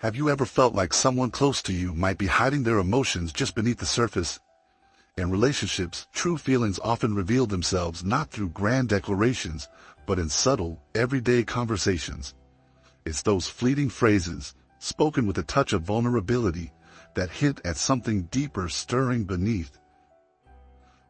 Have you ever felt like someone close to you might be hiding their emotions just beneath the surface? In relationships, true feelings often reveal themselves not through grand declarations, but in subtle, everyday conversations. It's those fleeting phrases, spoken with a touch of vulnerability, that hint at something deeper stirring beneath.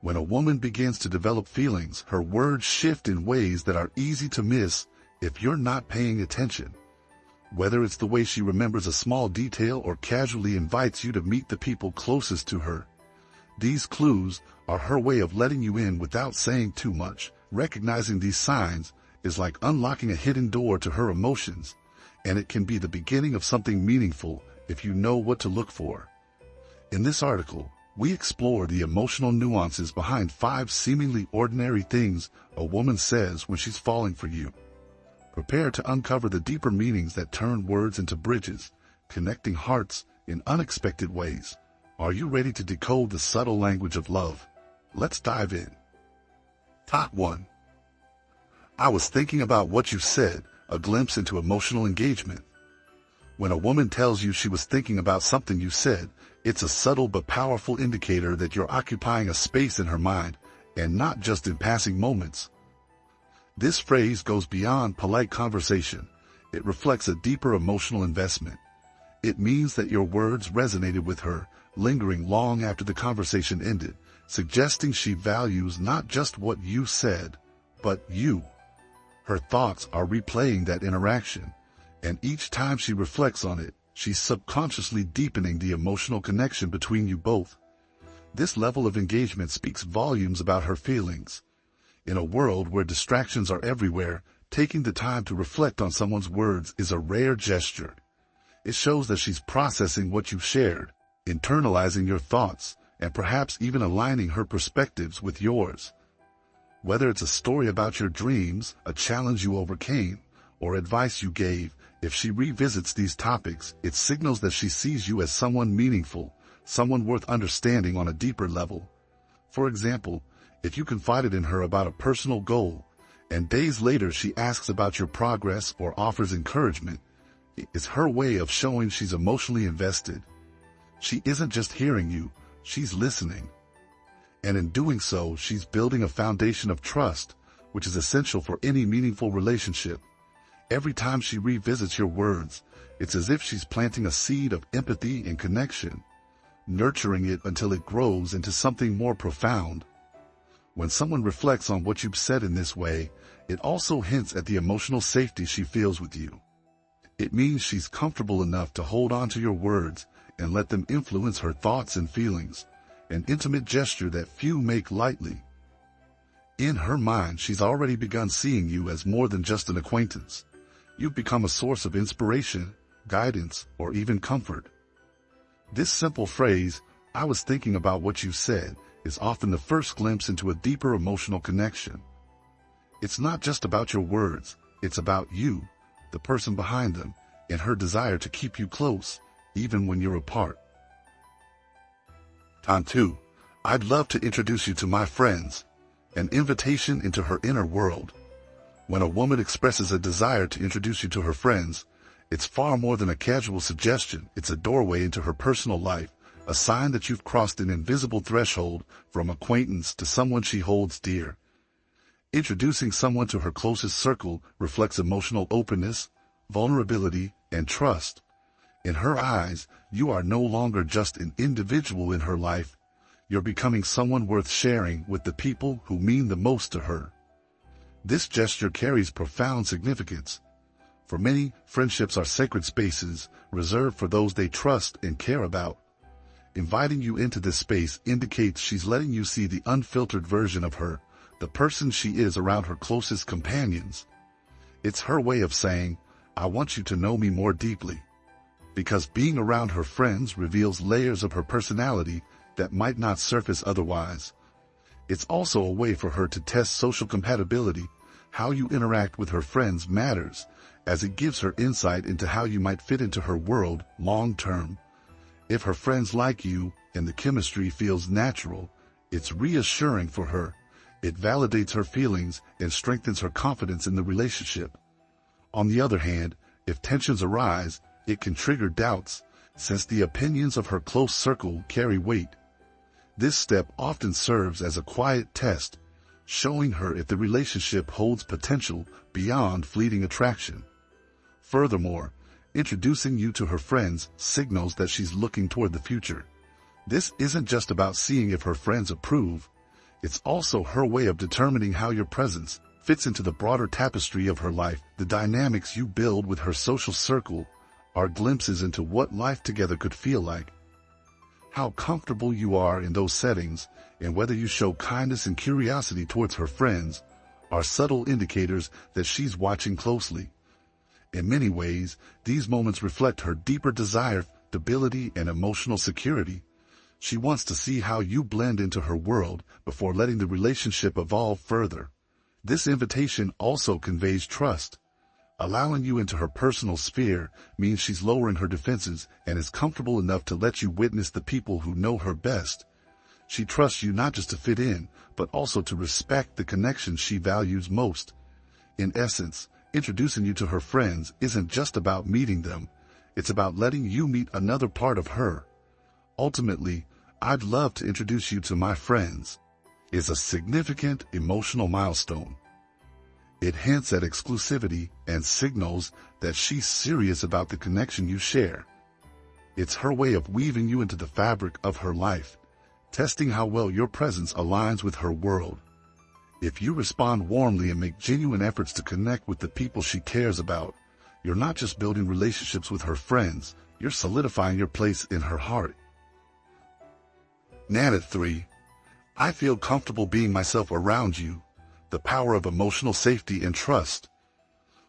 When a woman begins to develop feelings, her words shift in ways that are easy to miss if you're not paying attention. Whether it's the way she remembers a small detail or casually invites you to meet the people closest to her, these clues are her way of letting you in without saying too much. Recognizing these signs is like unlocking a hidden door to her emotions, and it can be the beginning of something meaningful if you know what to look for. In this article, we explore the emotional nuances behind 5 seemingly ordinary things a woman says when she's falling for you. Prepare to uncover the deeper meanings that turn words into bridges, connecting hearts in unexpected ways. Are you ready to decode the subtle language of love? Let's dive in. Top 1. I was thinking about what you said, a glimpse into emotional engagement. When a woman tells you she was thinking about something you said, it's a subtle but powerful indicator that you're occupying a space in her mind, and not just in passing moments. This phrase goes beyond polite conversation. It reflects a deeper emotional investment. It means that your words resonated with her, lingering long after the conversation ended, suggesting she values not just what you said, but you. Her thoughts are replaying that interaction, and each time she reflects on it, she's subconsciously deepening the emotional connection between you both. This level of engagement speaks volumes about her feelings. In a world where distractions are everywhere, taking the time to reflect on someone's words is a rare gesture. It shows that she's processing what you've shared, internalizing your thoughts, and perhaps even aligning her perspectives with yours. Whether it's a story about your dreams, a challenge you overcame, or advice you gave, if she revisits these topics, it signals that she sees you as someone meaningful, someone worth understanding on a deeper level. For example, if you confided in her about a personal goal, and days later she asks about your progress or offers encouragement, it's her way of showing she's emotionally invested. She isn't just hearing you, she's listening. And in doing so, she's building a foundation of trust, which is essential for any meaningful relationship. Every time she revisits your words, it's as if she's planting a seed of empathy and connection, nurturing it until it grows into something more profound. When someone reflects on what you've said in this way, it also hints at the emotional safety she feels with you. It means she's comfortable enough to hold on to your words and let them influence her thoughts and feelings, an intimate gesture that few make lightly. In her mind, she's already begun seeing you as more than just an acquaintance. You've become a source of inspiration, guidance, or even comfort. This simple phrase, "I was thinking about what you said," is often the first glimpse into a deeper emotional connection. It's not just about your words, it's about you, the person behind them, and her desire to keep you close, even when you're apart. Time 2. I'd love to introduce you to my friends. An invitation into her inner world. When a woman expresses a desire to introduce you to her friends, it's far more than a casual suggestion. It's a doorway into her personal life, a sign that you've crossed an invisible threshold from acquaintance to someone she holds dear. Introducing someone to her closest circle reflects emotional openness, vulnerability, and trust. In her eyes, you are no longer just an individual in her life. You're becoming someone worth sharing with the people who mean the most to her. This gesture carries profound significance. For many, friendships are sacred spaces, reserved for those they trust and care about. Inviting you into this space indicates she's letting you see the unfiltered version of her, the person she is around her closest companions. It's her way of saying, "I want you to know me more deeply." Because being around her friends reveals layers of her personality that might not surface otherwise. It's also a way for her to test social compatibility. How you interact with her friends matters, as it gives her insight into how you might fit into her world long term. If her friends like you and the chemistry feels natural, it's reassuring for her. It validates her feelings and strengthens her confidence in the relationship. On the other hand, if tensions arise, It can trigger doubts, since the opinions of her close circle carry weight. This step often serves as a quiet test, showing her if the relationship holds potential beyond fleeting attraction. Furthermore, introducing you to her friends signals that she's looking toward the future. This isn't just about seeing if her friends approve, it's also her way of determining how your presence fits into the broader tapestry of her life. The dynamics you build with her social circle are glimpses into what life together could feel like. How comfortable you are in those settings, and whether you show kindness and curiosity towards her friends, are subtle indicators that she's watching closely. In many ways, these moments reflect her deeper desire, stability, and emotional security. She wants to see how you blend into her world before letting the relationship evolve further. This invitation also conveys trust. Allowing you into her personal sphere means she's lowering her defenses and is comfortable enough to let you witness the people who know her best. She trusts you not just to fit in, but also to respect the connections she values most. In essence, introducing you to her friends isn't just about meeting them, it's about letting you meet another part of her. Ultimately, I'd love to introduce you to my friends is a significant emotional milestone. It hints at exclusivity and signals that she's serious about the connection you share. It's her way of weaving you into the fabric of her life, testing how well your presence aligns with her world. If you respond warmly and make genuine efforts to connect with the people she cares about, you're not just building relationships with her friends, you're solidifying your place in her heart. Nat 3. I feel comfortable being myself around you. The power of emotional safety and trust.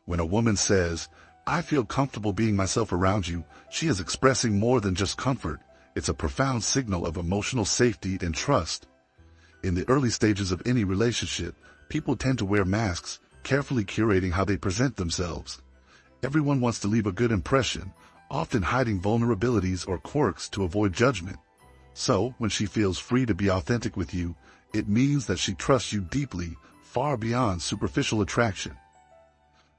When a woman says, I feel comfortable being myself around you, she is expressing more than just comfort. It's a profound signal of emotional safety and trust. In the early stages of any relationship, people tend to wear masks, carefully curating how they present themselves. Everyone wants to leave a good impression, often hiding vulnerabilities or quirks to avoid judgment. So, when she feels free to be authentic with you, it means that she trusts you deeply, far beyond superficial attraction.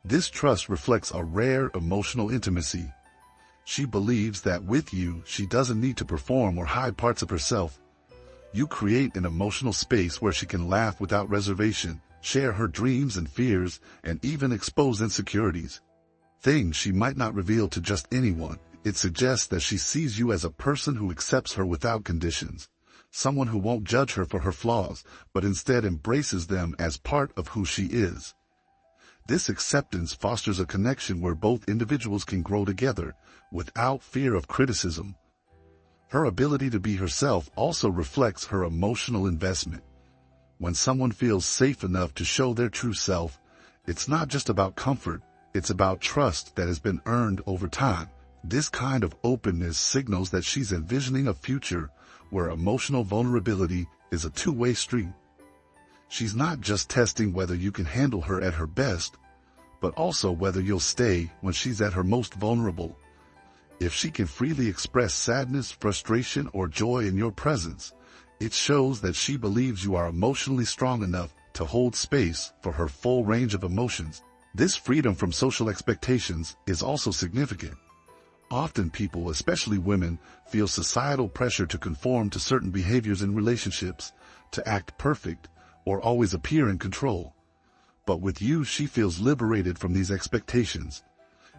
This trust reflects a rare emotional intimacy. She believes that with you, she doesn't need to perform or hide parts of herself. You create an emotional space where she can laugh without reservation, share her dreams and fears, and even expose insecurities. Things she might not reveal to just anyone. It suggests that she sees you as a person who accepts her without conditions. Someone who won't judge her for her flaws, but instead embraces them as part of who she is. This acceptance fosters a connection where both individuals can grow together, without fear of criticism. Her ability to be herself also reflects her emotional investment. When someone feels safe enough to show their true self, it's not just about comfort, it's about trust that has been earned over time. This kind of openness signals that she's envisioning a future where emotional vulnerability is a two-way street. She's not just testing whether you can handle her at her best, but also whether you'll stay when she's at her most vulnerable. If she can freely express sadness, frustration, or joy in your presence, it shows that she believes you are emotionally strong enough to hold space for her full range of emotions. This freedom from social expectations is also significant. Often people, especially women, feel societal pressure to conform to certain behaviors in relationships, to act perfect, or always appear in control. But with you, she feels liberated from these expectations.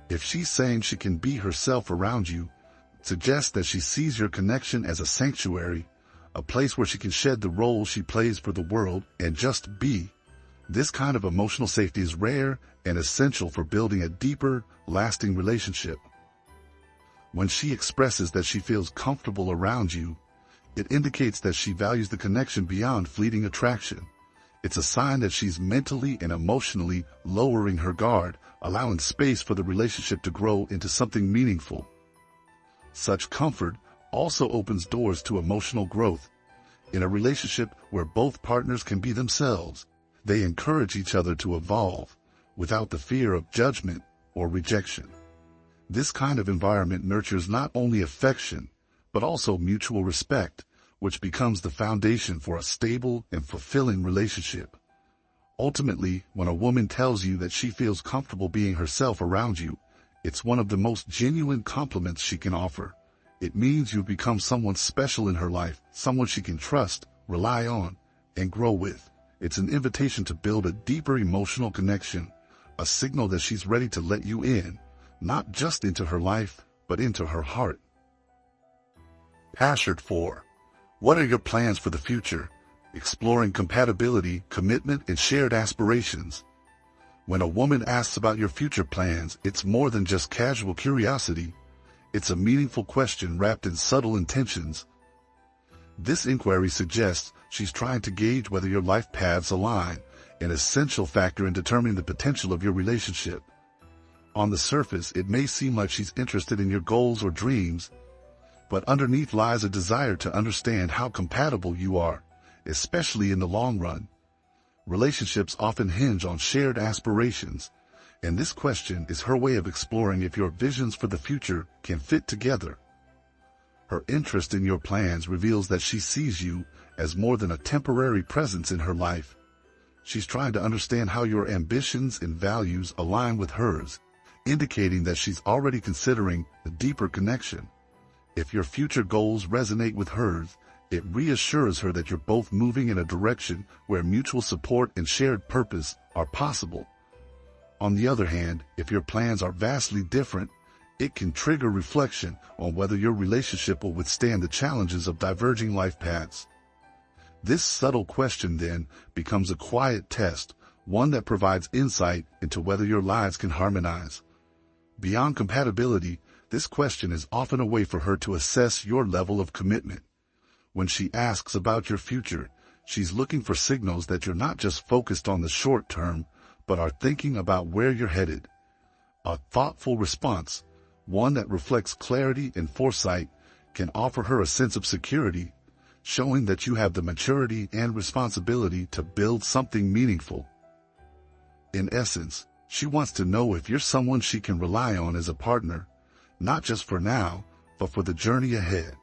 If she's saying she can be herself around you, it suggests that she sees your connection as a sanctuary, a place where she can shed the role she plays for the world and just be. This kind of emotional safety is rare and essential for building a deeper, lasting relationship. When she expresses that she feels comfortable around you, it indicates that she values the connection beyond fleeting attraction. It's a sign that she's mentally and emotionally lowering her guard, allowing space for the relationship to grow into something meaningful. Such comfort also opens doors to emotional growth. In a relationship where both partners can be themselves, they encourage each other to evolve without the fear of judgment or rejection. This kind of environment nurtures not only affection, but also mutual respect, which becomes the foundation for a stable and fulfilling relationship. Ultimately, when a woman tells you that she feels comfortable being herself around you, It's one of the most genuine compliments she can offer. It means you've become someone special in her life, someone she can trust, rely on, and grow with. It's an invitation to build a deeper emotional connection, a signal that she's ready to let you in, not just into her life, but into her heart. Hazard 4. What are your plans for the future? Exploring compatibility, commitment, and shared aspirations. When a woman asks about your future plans, it's more than just casual curiosity. It's a meaningful question wrapped in subtle intentions. This inquiry suggests she's trying to gauge whether your life paths align, an essential factor in determining the potential of your relationship. On the surface, it may seem like she's interested in your goals or dreams, but underneath lies a desire to understand how compatible you are, especially in the long run. Relationships often hinge on shared aspirations, and this question is her way of exploring if your visions for the future can fit together. Her interest in your plans reveals that she sees you as more than a temporary presence in her life. She's trying to understand how your ambitions and values align with hers, indicating that she's already considering a deeper connection. If your future goals resonate with hers, it reassures her that you're both moving in a direction where mutual support and shared purpose are possible. On the other hand, if your plans are vastly different, it can trigger reflection on whether your relationship will withstand the challenges of diverging life paths. This subtle question then becomes a quiet test, one that provides insight into whether your lives can harmonize. Beyond compatibility, this question is often a way for her to assess your level of commitment. When she asks about your future, she's looking for signals that you're not just focused on the short term, but are thinking about where you're headed. A thoughtful response, one that reflects clarity and foresight, can offer her a sense of security, showing that you have the maturity and responsibility to build something meaningful. In essence, she wants to know if you're someone she can rely on as a partner, not just for now, but for the journey ahead.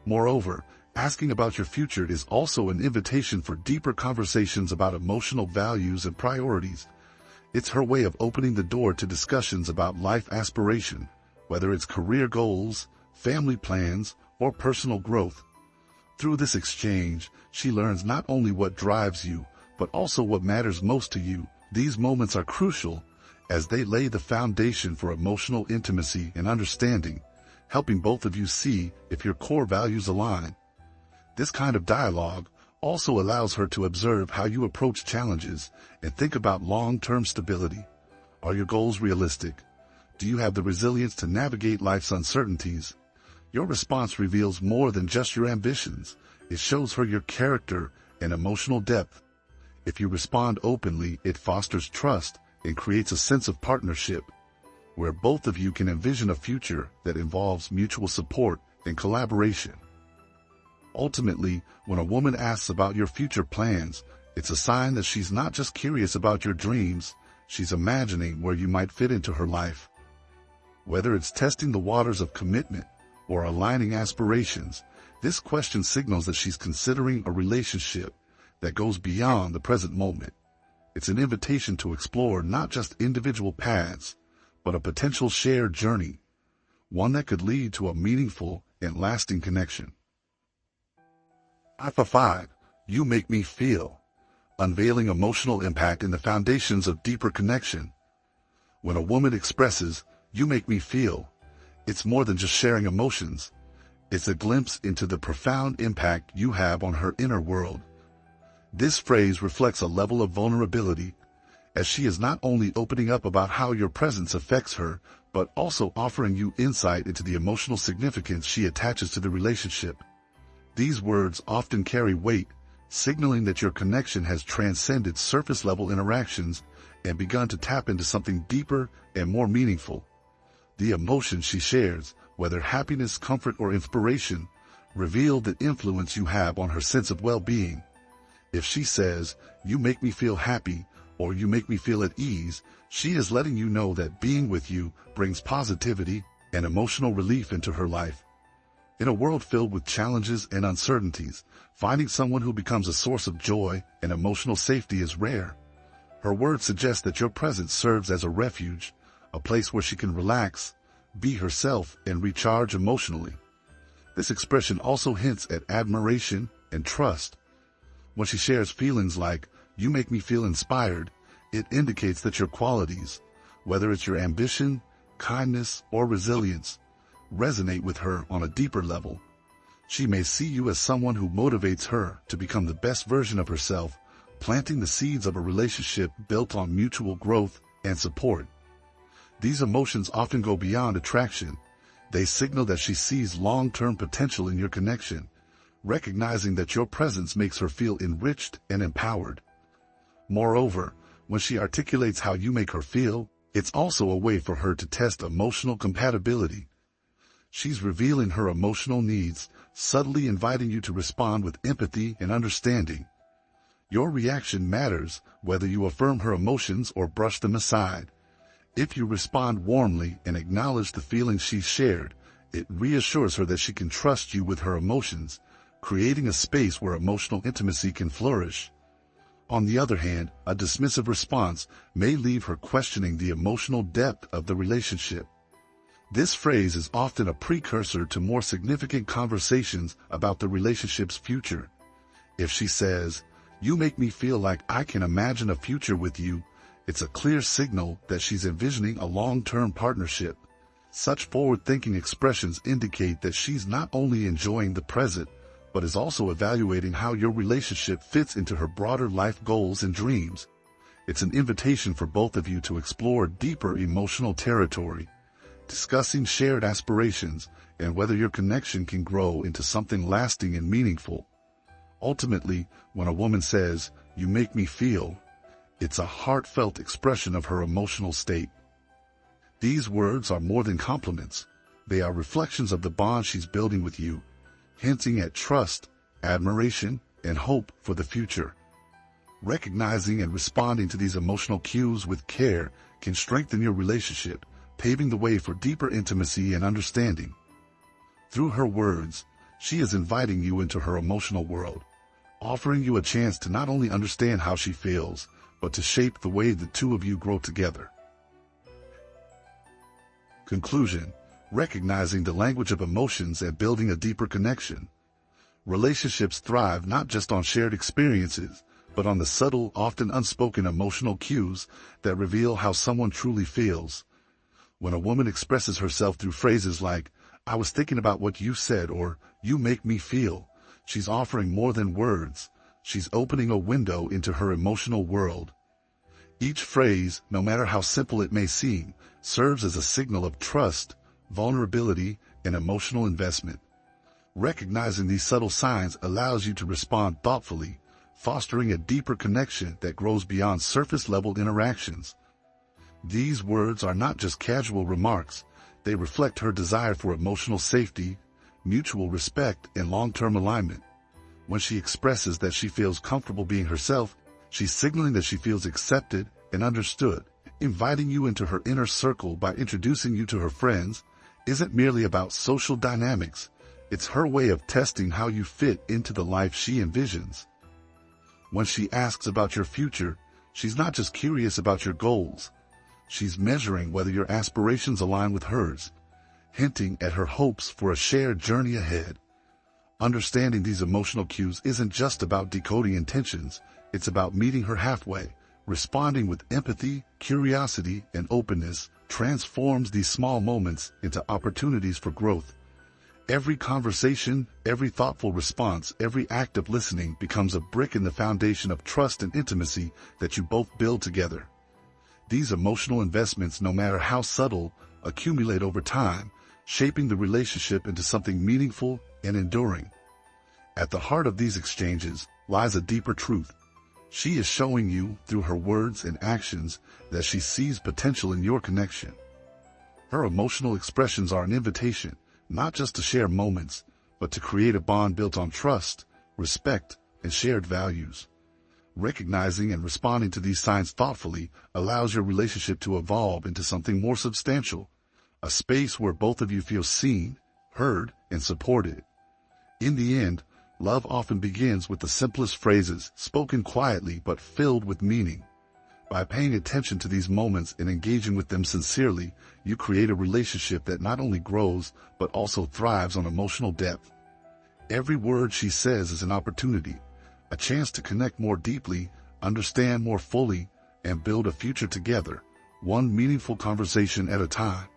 Moreover, asking about your future is also an invitation for deeper conversations about emotional values and priorities. It's her way of opening the door to discussions about life aspiration, whether it's career goals, family plans, or personal growth. Through this exchange, she learns not only what drives you, but also what matters most to you. These moments are crucial as they lay the foundation for emotional intimacy and understanding, helping both of you see if your core values align. This kind of dialogue also allows her to observe how you approach challenges and think about long-term stability. Are your goals realistic? Do you have the resilience to navigate life's uncertainties? Your response reveals more than just your ambitions. It shows her your character and emotional depth. If you respond openly, it fosters trust and creates a sense of partnership, where both of you can envision a future that involves mutual support and collaboration. Ultimately, when a woman asks about your future plans, it's a sign that she's not just curious about your dreams, she's imagining where you might fit into her life. Whether it's testing the waters of commitment or aligning aspirations, this question signals that she's considering a relationship that goes beyond the present moment. It's an invitation to explore not just individual paths, but a potential shared journey, one that could lead to a meaningful and lasting connection. Alpha 5. You make me feel. Unveiling emotional impact in the foundations of deeper connection. When a woman expresses, "You make me feel," it's more than just sharing emotions. It's a glimpse into the profound impact you have on her inner world. This phrase reflects a level of vulnerability, as she is not only opening up about how your presence affects her, but also offering you insight into the emotional significance she attaches to the relationship. These words often carry weight, signaling that your connection has transcended surface-level interactions and begun to tap into something deeper and more meaningful. The emotions she shares, whether happiness, comfort, or inspiration, reveal the influence you have on her sense of well-being. If she says, "You make me feel happy," or "You make me feel at ease," she is letting you know that being with you brings positivity and emotional relief into her life. In a world filled with challenges and uncertainties, finding someone who becomes a source of joy and emotional safety is rare. Her words suggest that your presence serves as a refuge, a place where she can relax, be herself, and recharge emotionally. This expression also hints at admiration and trust. When she shares feelings like, "You make me feel inspired," it indicates that your qualities, whether it's your ambition, kindness, or resilience, resonate with her on a deeper level. She may see you as someone who motivates her to become the best version of herself, planting the seeds of a relationship built on mutual growth and support. These emotions often go beyond attraction. They signal that she sees long-term potential in your connection, recognizing that your presence makes her feel enriched and empowered. Moreover, when she articulates how you make her feel, it's also a way for her to test emotional compatibility. She's revealing her emotional needs, subtly inviting you to respond with empathy and understanding. Your reaction matters, whether you affirm her emotions or brush them aside. If you respond warmly and acknowledge the feelings she's shared, it reassures her that she can trust you with her emotions, creating a space where emotional intimacy can flourish. On the other hand, a dismissive response may leave her questioning the emotional depth of the relationship. This phrase is often a precursor to more significant conversations about the relationship's future. If she says, "You make me feel like I can imagine a future with you," it's a clear signal that she's envisioning a long-term partnership. Such forward-thinking expressions indicate that she's not only enjoying the present, but is also evaluating how your relationship fits into her broader life goals and dreams. It's an invitation for both of you to explore deeper emotional territory, discussing shared aspirations and whether your connection can grow into something lasting and meaningful. Ultimately, when a woman says, "You make me feel," it's a heartfelt expression of her emotional state. These words are more than compliments. They are reflections of the bond she's building with you, hinting at trust, admiration, and hope for the future. Recognizing and responding to these emotional cues with care can strengthen your relationship, paving the way for deeper intimacy and understanding. Through her words, she is inviting you into her emotional world, offering you a chance to not only understand how she feels, but to shape the way the two of you grow together. Conclusion: recognizing the language of emotions and building a deeper connection. Relationships thrive not just on shared experiences, but on the subtle, often unspoken emotional cues that reveal how someone truly feels. When a woman expresses herself through phrases like, "I was thinking about what you said," or "You make me feel," she's offering more than words. She's opening a window into her emotional world. Each phrase, no matter how simple it may seem, serves as a signal of trust, vulnerability, and emotional investment. Recognizing these subtle signs allows you to respond thoughtfully, fostering a deeper connection that grows beyond surface-level interactions. These words are not just casual remarks. They reflect her desire for emotional safety, mutual respect, and long-term alignment. When she expresses that she feels comfortable being herself, she's signaling that she feels accepted and understood. Inviting you into her inner circle by introducing you to her friends isn't merely about social dynamics. It's her way of testing how you fit into the life she envisions. When she asks about your future, she's not just curious about your goals. She's measuring whether your aspirations align with hers, hinting at her hopes for a shared journey ahead. Understanding these emotional cues isn't just about decoding intentions. It's about meeting her halfway. Responding with empathy, curiosity, and openness transforms these small moments into opportunities for growth. Every conversation, every thoughtful response, every act of listening becomes a brick in the foundation of trust and intimacy that you both build together. These emotional investments, no matter how subtle, accumulate over time, shaping the relationship into something meaningful and enduring. At the heart of these exchanges lies a deeper truth. She is showing you, through her words and actions, that she sees potential in your connection. Her emotional expressions are an invitation, not just to share moments, but to create a bond built on trust, respect, and shared values. Recognizing and responding to these signs thoughtfully allows your relationship to evolve into something more substantial, a space where both of you feel seen, heard, and supported. In the end, love often begins with the simplest phrases, spoken quietly but filled with meaning. By paying attention to these moments and engaging with them sincerely, you create a relationship that not only grows, but also thrives on emotional depth. Every word she says is an opportunity, a chance to connect more deeply, understand more fully, and build a future together, one meaningful conversation at a time.